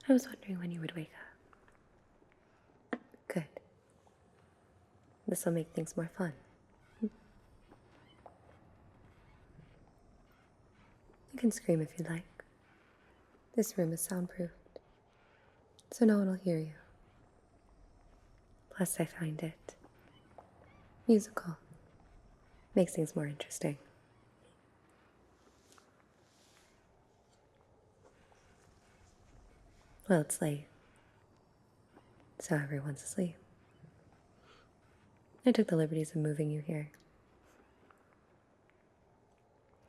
I was wondering when you would wake up. Good. This will make things more fun. You can scream if you like. This room is soundproofed, so no one will hear you. Plus, I find it musical. Makes things more interesting. Well, it's late, so everyone's asleep. I took the liberties of moving you here.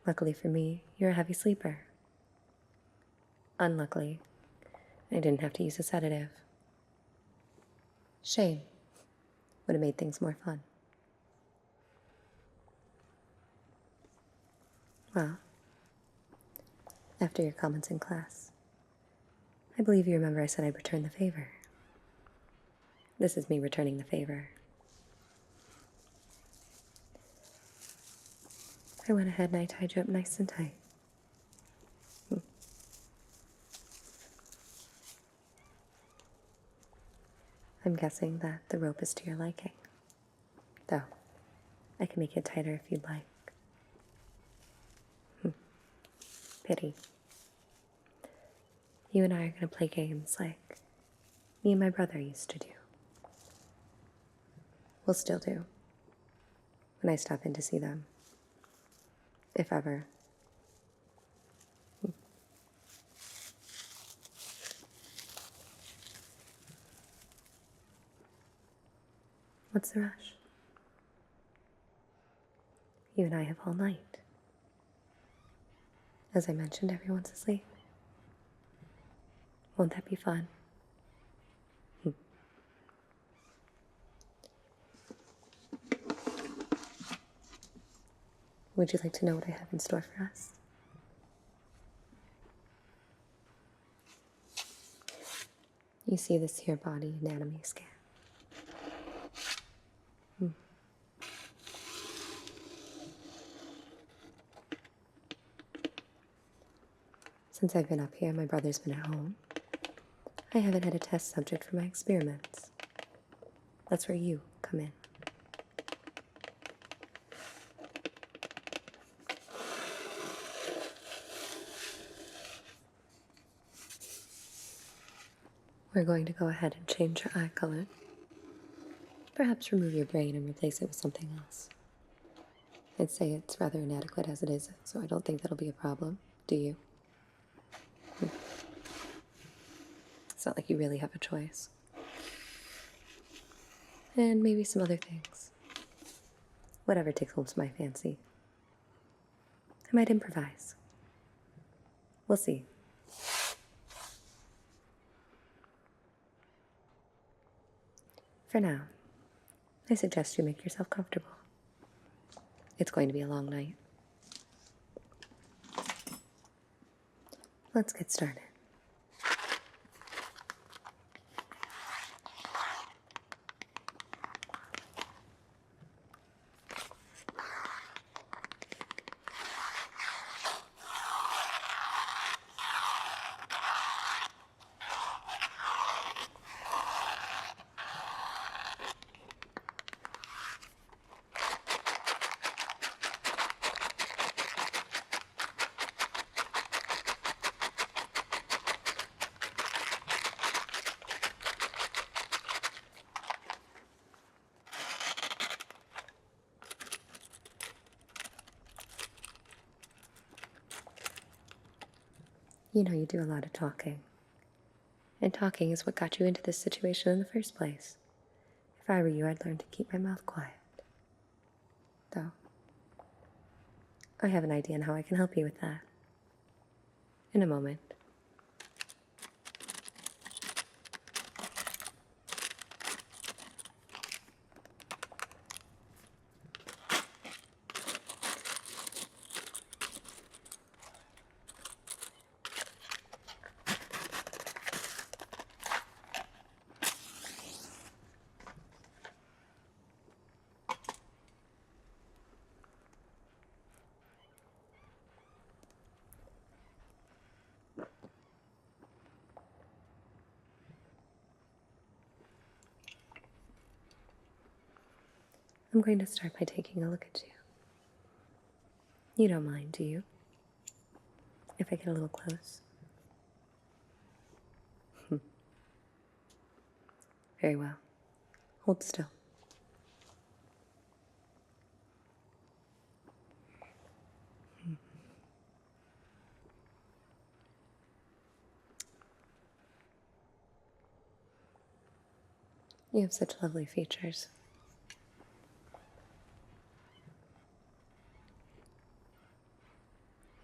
Luckily for me, you're a heavy sleeper. Unluckily, I didn't have to use a sedative. Shame. Would have made things more fun. Well, after your comments in class, I believe you remember I said I'd return the favor. This is me returning the favor. I went ahead and I tied you up nice and tight. I'm guessing that the rope is to your liking. Though, I can make it tighter if you'd like. Pity. You and I are going to play games like me and my brother used to do. We'll still do. When I stop in to see them. If ever. What's the rush? You and I have all night. As I mentioned, everyone's asleep. Won't that be fun? Would you like to know what I have in store for us? You see this here body anatomy scan. Since I've been up here, my brother's been at home. I haven't had a test subject for my experiments. That's where you come in. We're going to go ahead and change your eye color. Perhaps remove your brain and replace it with something else. I'd say it's rather inadequate as it is, so I don't think that'll be a problem. Do you? It's not like you really have a choice. And maybe some other things. Whatever tickles my fancy. I might improvise. We'll see. For now, I suggest you make yourself comfortable. It's going to be a long night. Let's get started. You know you do a lot of talking. And talking is what got you into this situation in the first place. If I were you, I'd learn to keep my mouth quiet. Though, I have an idea on how I can help you with that. In a moment. I'm going to start by taking a look at you. You don't mind, do you? If I get a little close? Very well. Hold still. You have such lovely features.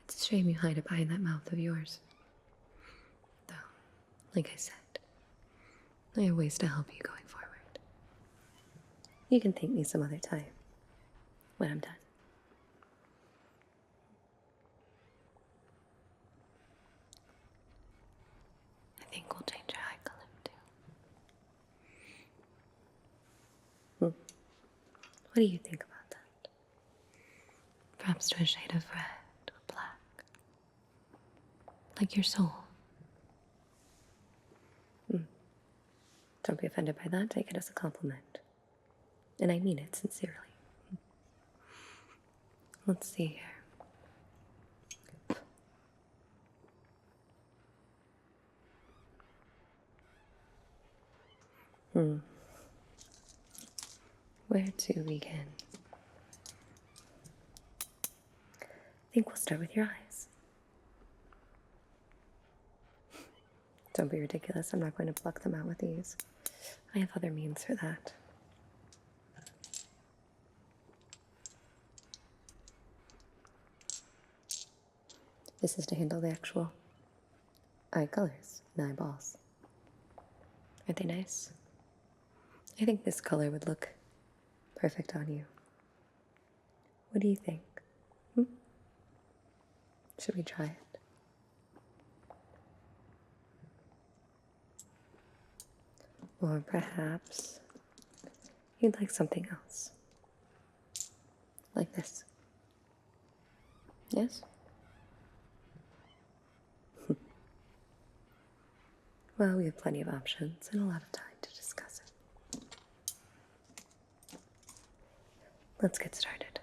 It's a shame you hide it behind that mouth of yours. Though, like I said, I have ways to help you going forward. You can thank me some other time, when I'm done. I think we'll change your eye color, too. What do you think about that? Perhaps to a shade of red or black. Like your soul. Don't be offended by that. Take it as a compliment. And I mean it sincerely. Let's see here. Where to begin? I think we'll start with your eyes. Don't be ridiculous. I'm not going to pluck them out with these. I have other means for that. This is to handle the actual eye colors and eyeballs. Aren't they nice? I think this color would look perfect on you. What do you think? Should we try it? Or perhaps you'd like something else. Like this. Yes? Well, we have plenty of options and a lot of time to discuss it. Let's get started.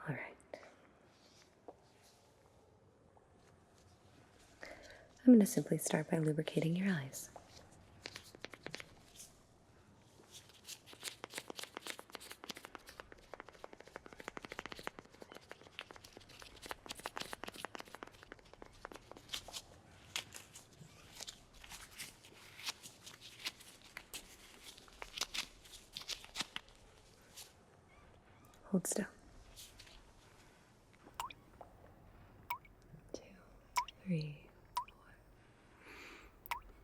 All right. I'm going to simply start by lubricating your eyes. Hold still. 2, 3,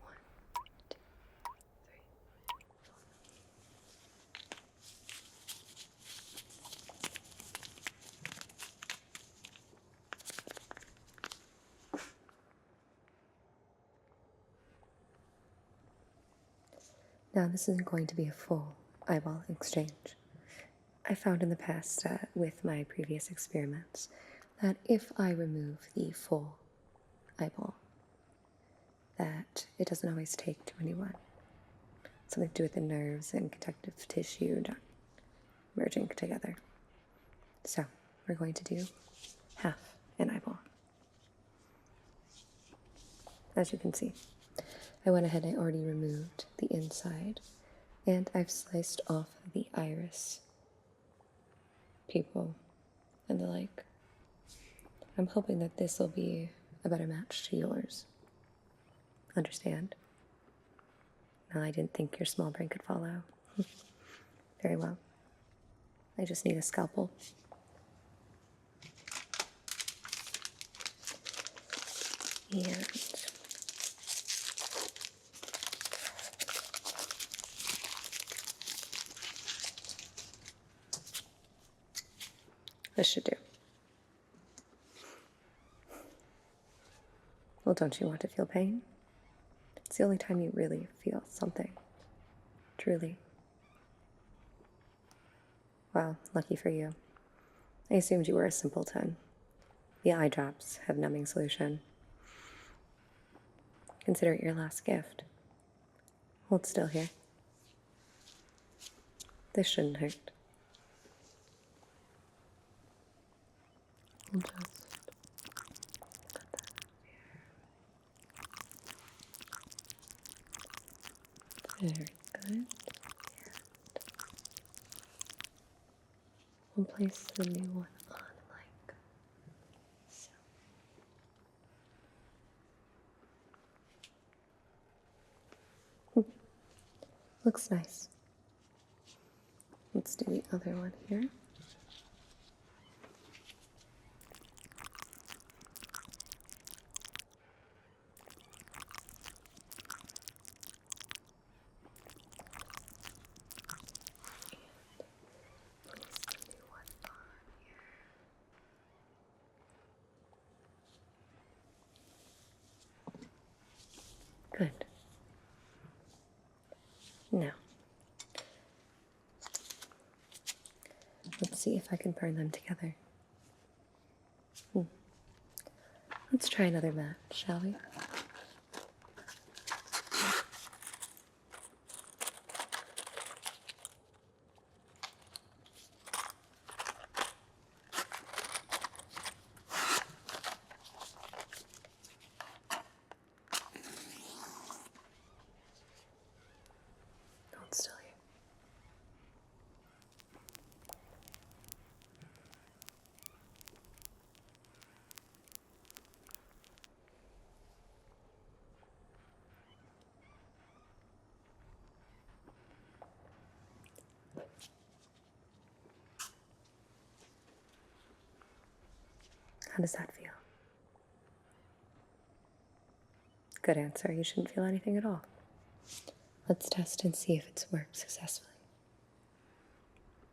4. 1, 2, 3, 4. Now, this isn't going to be a full eyeball exchange. I found in the past with my previous experiments that if I remove the full eyeball, that it doesn't always take to anyone. Something to do with the nerves and connective tissue not merging together. So we're going to do half an eyeball. As you can see, I went ahead and I already removed the inside, and I've sliced off the iris, pupil, and the like. I'm hoping that this will be a better match to yours. Understand? No, I didn't think your small brain could follow. Very well. I just need a scalpel. And This should do. Well, don't you want to feel pain? It's the only time you really feel something. Truly. Well, lucky for you. I assumed you were a simpleton. The eye drops have numbing solution. Consider it your last gift. Hold still here. This shouldn't hurt. I'll just put that here. Very good. We'll place the new one on like so. Looks nice. Let's do the other one here. Good. Now, let's see if I can burn them together. Let's try another match, shall we? Hold still here. How does that feel? Good answer. You shouldn't feel anything at all. Let's test and see if it's worked successfully.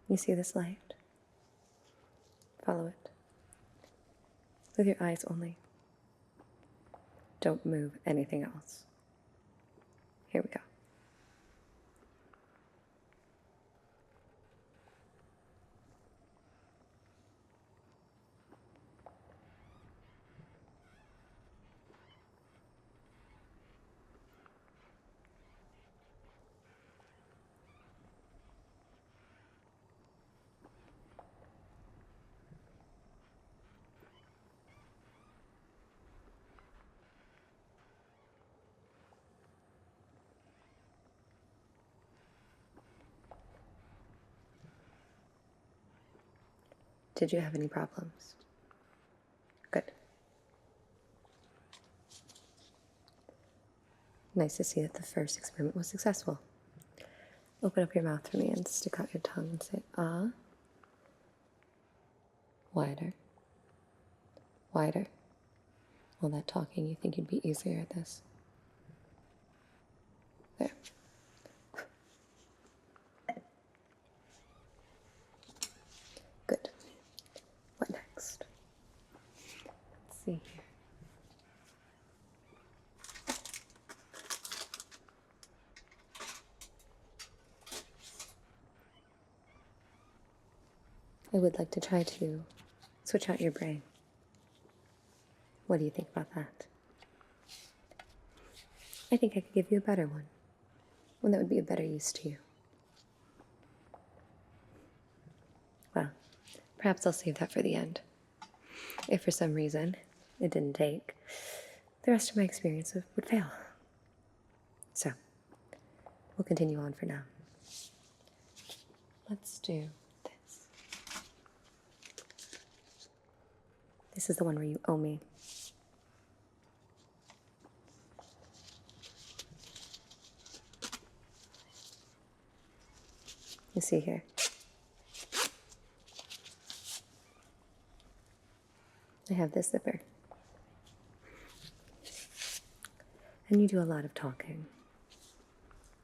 You see this light? Follow it. With your eyes only. Don't move anything else. Here we go. Did you have any problems? Good. Nice to see that the first experiment was successful. Open up your mouth for me and stick out your tongue and say, ah. Wider. Wider. All that talking, you think you'd be easier at this. There. Good. What next? Let's see here. I would like to try to switch out your brain. What do you think about that? I think I could give you a better one. One that would be of better use to you. Well, perhaps I'll save that for the end. If for some reason it didn't take, the rest of my experience would fail. So, we'll continue on for now. Let's do this. This is the one where you owe me. You see here. I have this zipper. And you do a lot of talking.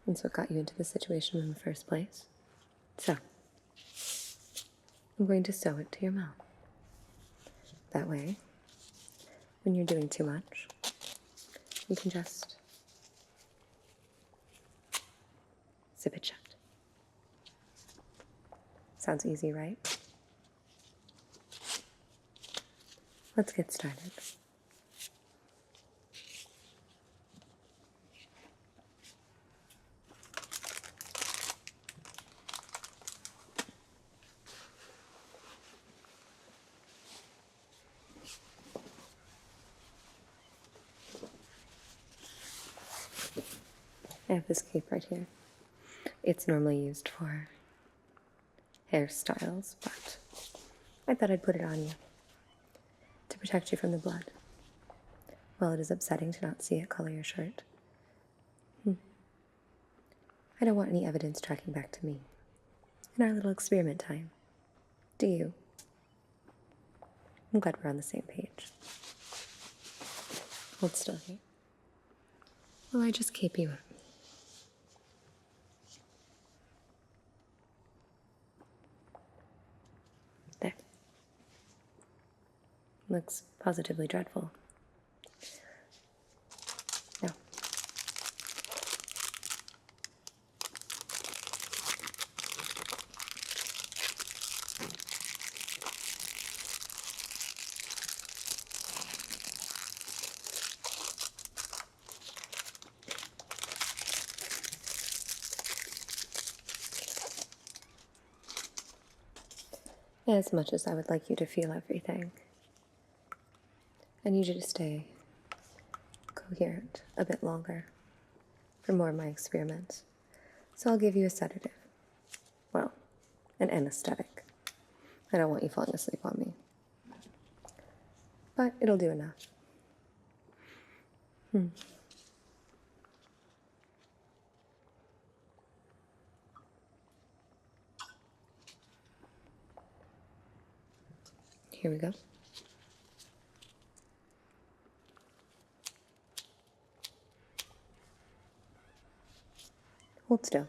That's what got you into this situation in the first place. So, I'm going to sew it to your mouth. That way, when you're doing too much, you can just zip it shut. Sounds easy, right? Let's get started. I have this cape right here. It's normally used for hairstyles, but I thought I'd put it on you to protect you from the blood. While it is upsetting to not see it color your shirt, I don't want any evidence tracking back to me in our little experiment time. Do you? I'm glad we're on the same page. Hold still here. Well, I just cape you up. There. Looks positively dreadful. Now, as much as I would like you to feel everything, I need you to stay coherent a bit longer for more of my experiments. So I'll give you a sedative. Well, an anesthetic. I don't want you falling asleep on me. But it'll do enough. Here we go. Hold still.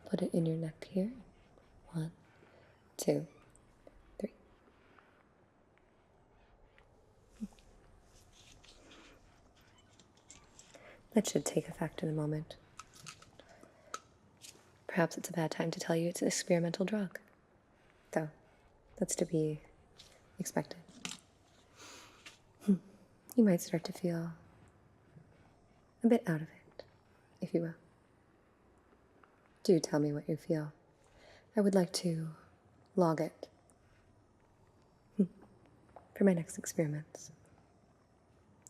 Put it in your neck here. 1, 2, 3. That should take effect in a moment. Perhaps it's a bad time to tell you it's an experimental drug. Though, that's to be expected. You might start to feel a bit out of it, if you will. Do tell me what you feel. I would like to log it for my next experiments.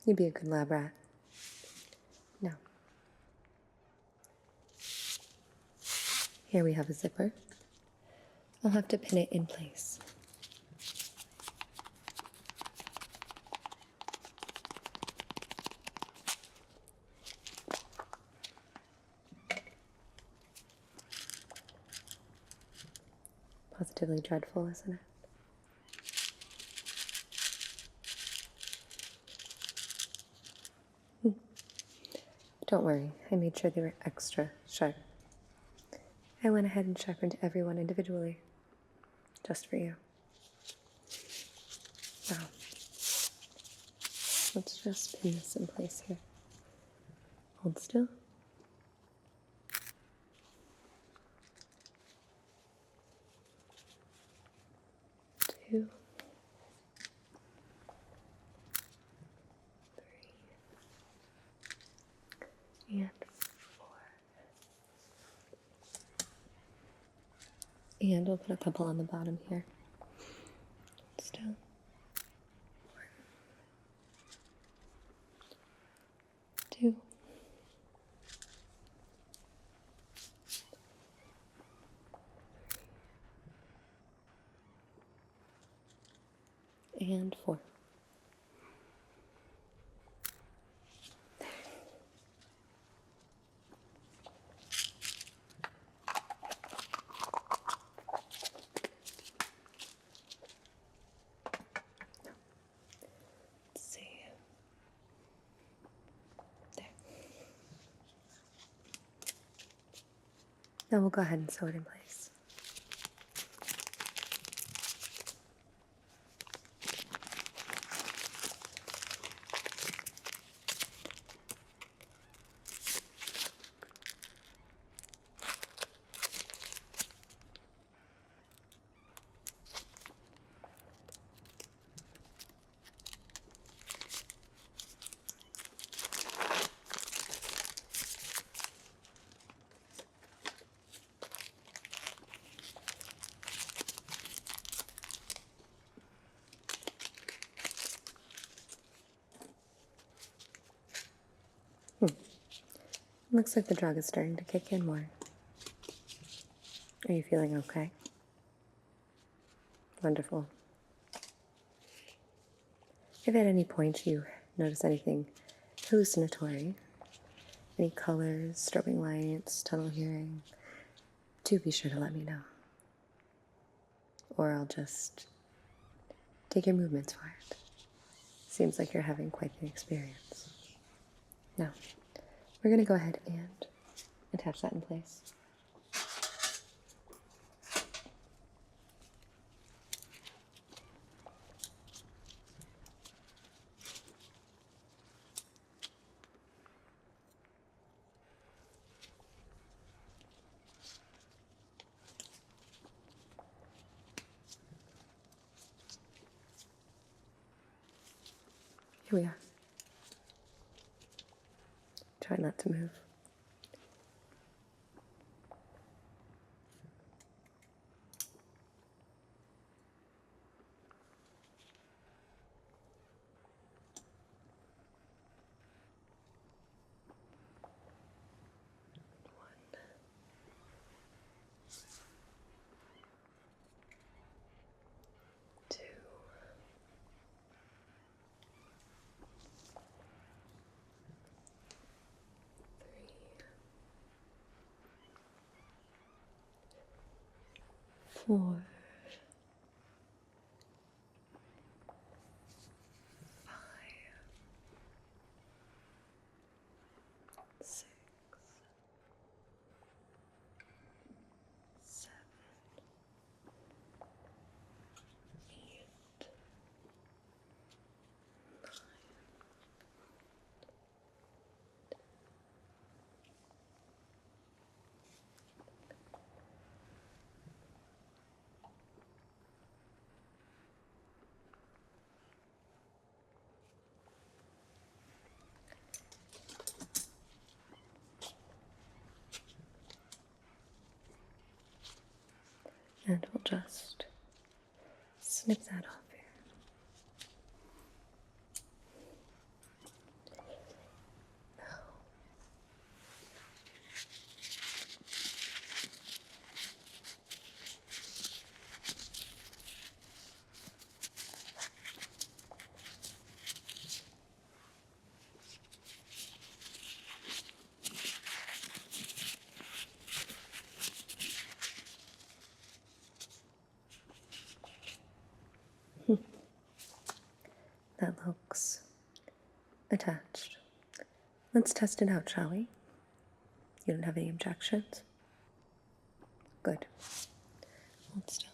You'd be a good lab rat. Now, here we have a zipper. I'll have to pin it in place. Positively dreadful, isn't it? Don't worry, I made sure they were extra sharp. I went ahead and sharpened everyone individually, just for you. Now, let's just pin this in place here. Hold still. 2, 3, and 4. And we'll put a couple on the bottom here. Still. 1, 2. And 4. Let's see. There. Now we'll go ahead and sew it in place. Looks like the drug is starting to kick in more. Are you feeling okay? Wonderful. If at any point you notice anything hallucinatory, any colors, strobing lights, tunnel hearing, do be sure to let me know. Or I'll just take your movements for it. Seems like you're having quite the experience. Now, we're going to go ahead and attach that in place. Here we are. Try not to move. Four, 5, 6, 7, 8, 9. And we'll just snip that off here. That looks attached. Let's test it out, shall we? You don't have any objections? Good. Hold still.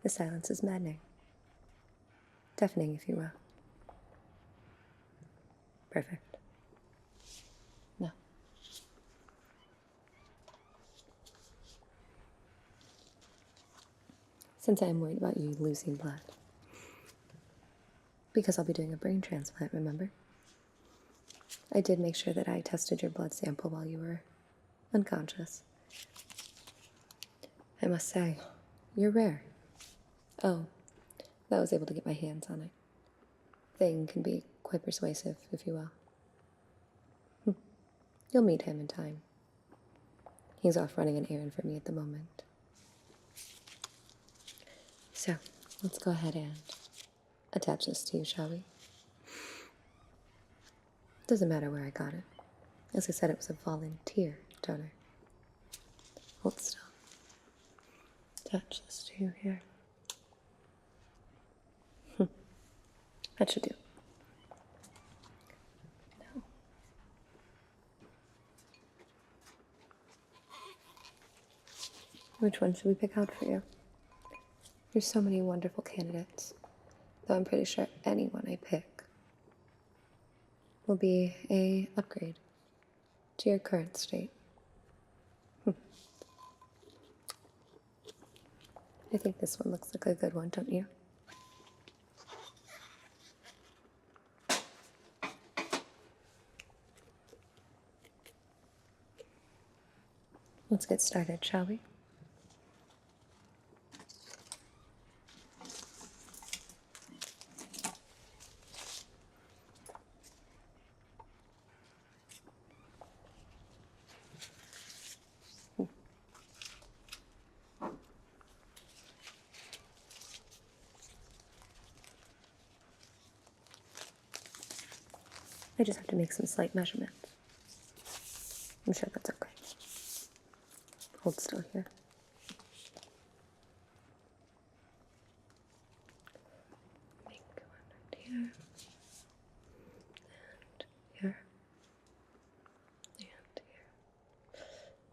The silence is maddening. Deafening, if you will. Perfect. Now. Since I am worried about you losing blood, because I'll be doing a brain transplant, remember? I did make sure that I tested your blood sample while you were unconscious. I must say, you're rare. Oh, I was able to get my hands on it. Thing can be quite persuasive, if you will. You'll meet him in time. He's off running an errand for me at the moment. So, let's go ahead and attach this to you, shall we? Doesn't matter where I got it. As I said, it was a volunteer donor. Hold still. Attach this to you here. That should do. Now. Which one should we pick out for you? There's so many wonderful candidates, though I'm pretty sure anyone I pick will be an upgrade to your current state. I think this one looks like a good one, don't you? Let's get started, shall we? I just have to make some slight measurements. I'm sure that's okay. Hold still here. Make one right here. And here.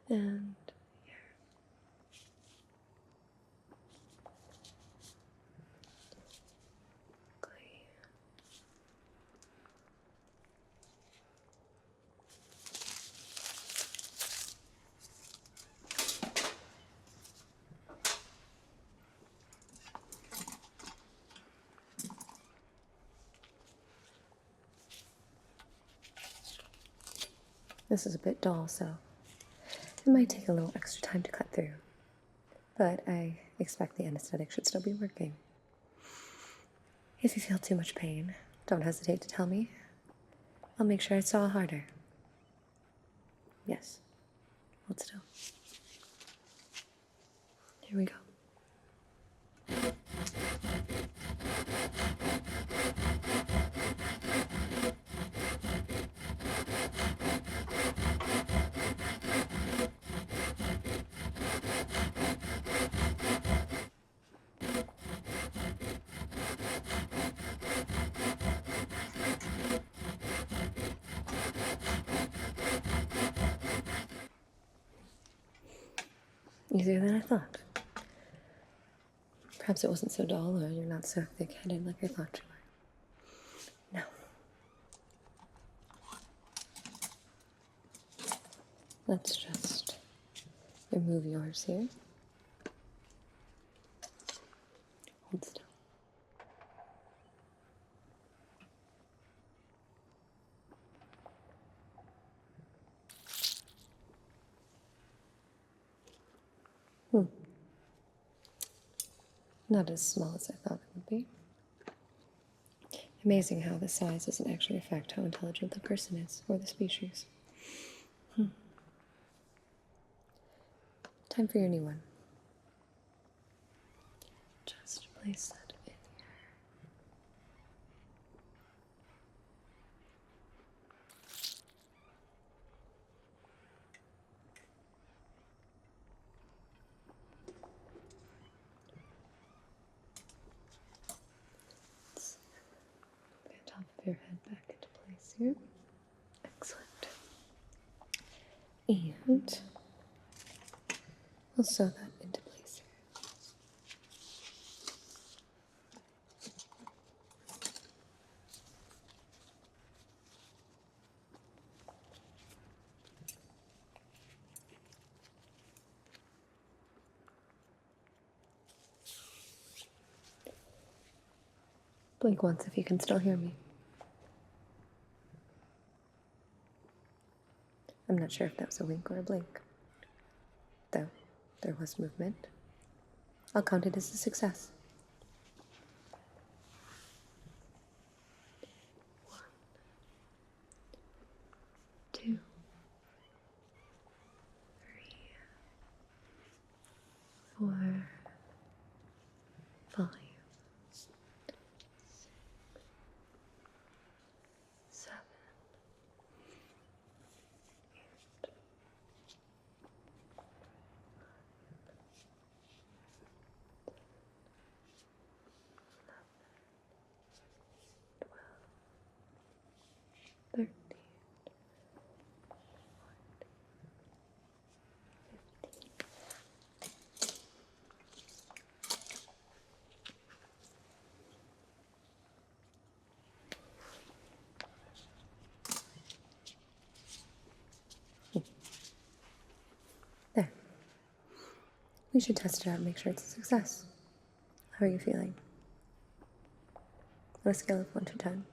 And here. And this is a bit dull, so it might take a little extra time to cut through. But I expect the anesthetic should still be working. If you feel too much pain, don't hesitate to tell me. I'll make sure it's all harder. Yes. Hold still. Here we go. Easier than I thought. Perhaps it wasn't so dull, or you're not so thick-headed like I thought you were. No. Let's just remove yours here. Hold still. Not as small as I thought it would be. Amazing how the size doesn't actually affect how intelligent the person is, or the species. Time for your new one. Just place that in here. Let's get the top of your head back into place here. Excellent. And we'll sew that into place here. Blink once if you can still hear me. I'm not sure if that was a wink or a blink, though there was movement. I'll count it as a success. 1, 2, 3, 4, 5, 6, 7, 8, 13, 14, 15. There. We should test it out and make sure it's a success. How are you feeling? On a scale of 1 to 10.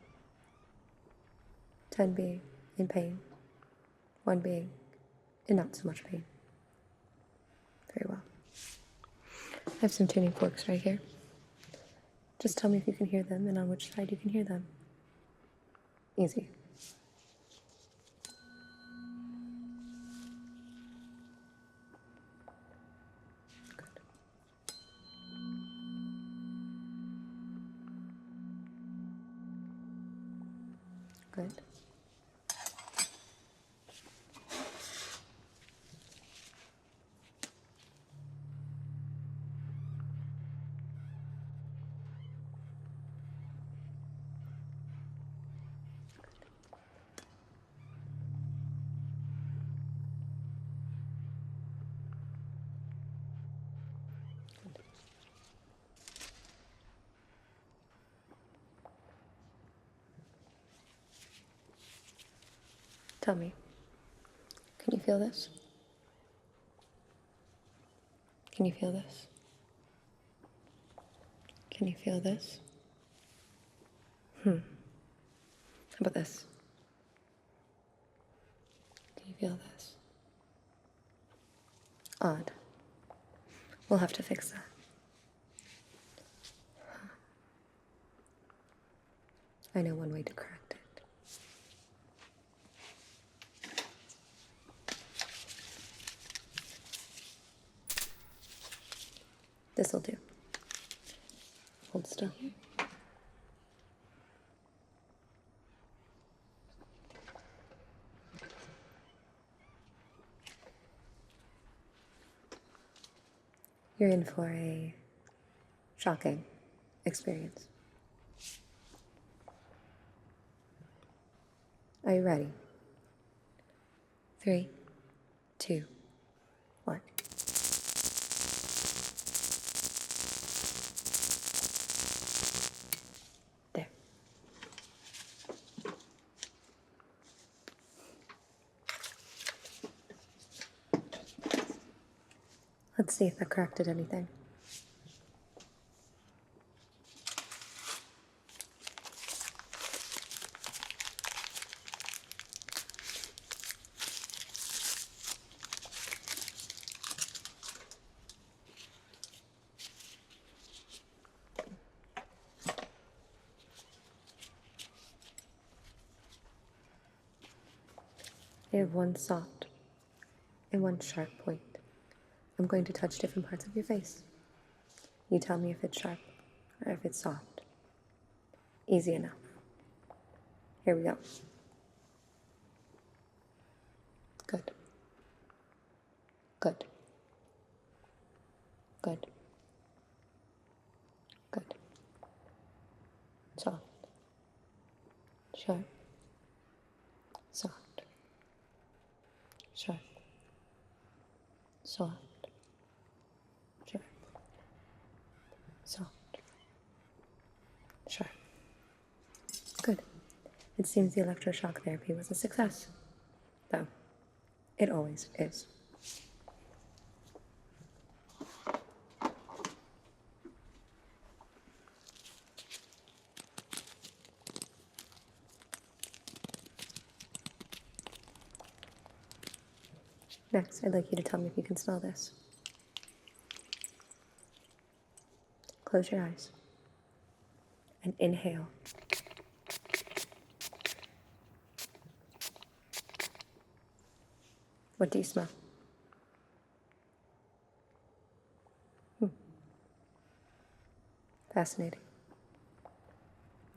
10 being in pain, 1 being in not so much pain. Very well. I have some tuning forks right here. Just tell me if you can hear them and on which side you can hear them. Easy. Good. Tell me, can you feel this? Can you feel this? Can you feel this? How about this? Can you feel this? Odd. We'll have to fix that. I know one way to correct it. This'll do. Hold still. You're in for a shocking experience. Are you ready? 3, 2, 1. There. Let's see if that corrected anything. I have one soft and one sharp point. I'm going to touch different parts of your face. You tell me if it's sharp or if it's soft. Easy enough. Here we go. Good. Good. Good. Good. Soft. Sharp. Soft. Sharp. Soft. Sharp. Soft. Sharp. Good. It seems the electroshock therapy was a success. Though, it always is. Next, I'd like you to tell me if you can smell this. Close your eyes and inhale. What do you smell? Fascinating.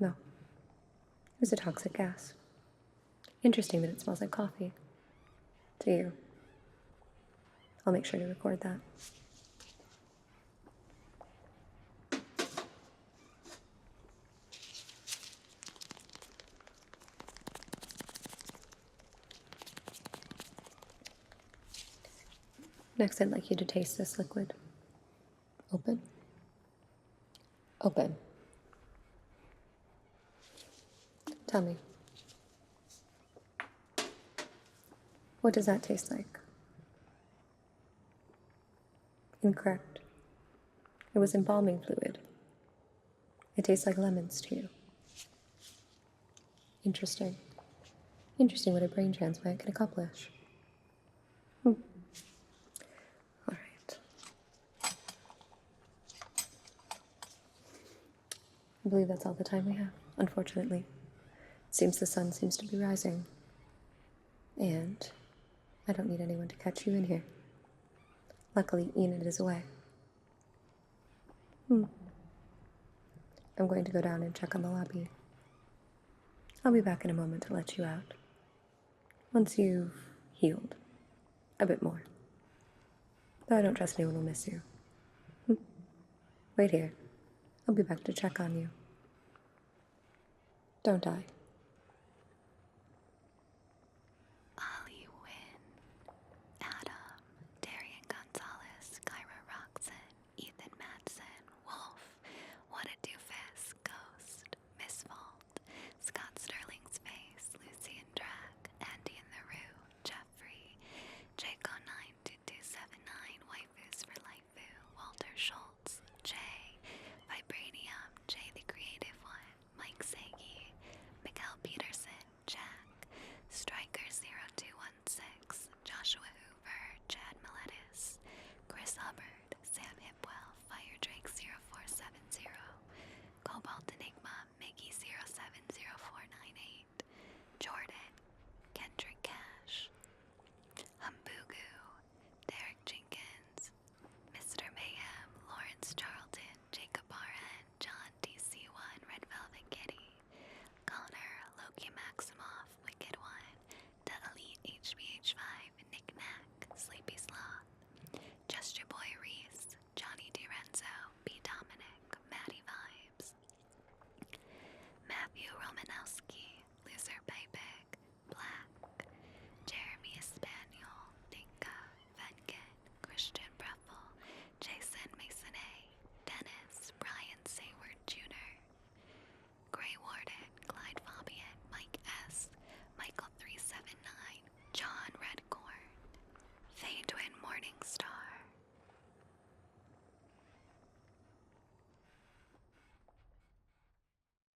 No. It was a toxic gas. Interesting that it smells like coffee. To you. I'll make sure to record that. Next, I'd like you to taste this liquid. Open. Open. Tell me. What does that taste like? Incorrect. It was embalming fluid. It tastes like lemons to you. Interesting. Interesting what a brain transplant can accomplish. All right. I believe that's all the time we have, unfortunately. It seems the sun seems to be rising. And I don't need anyone to catch you in here. Luckily, Enid is away. I'm going to go down and check on the lobby. I'll be back in a moment to let you out. Once you've healed a bit more. Though I don't trust anyone will miss you. Wait here. I'll be back to check on you. Don't die.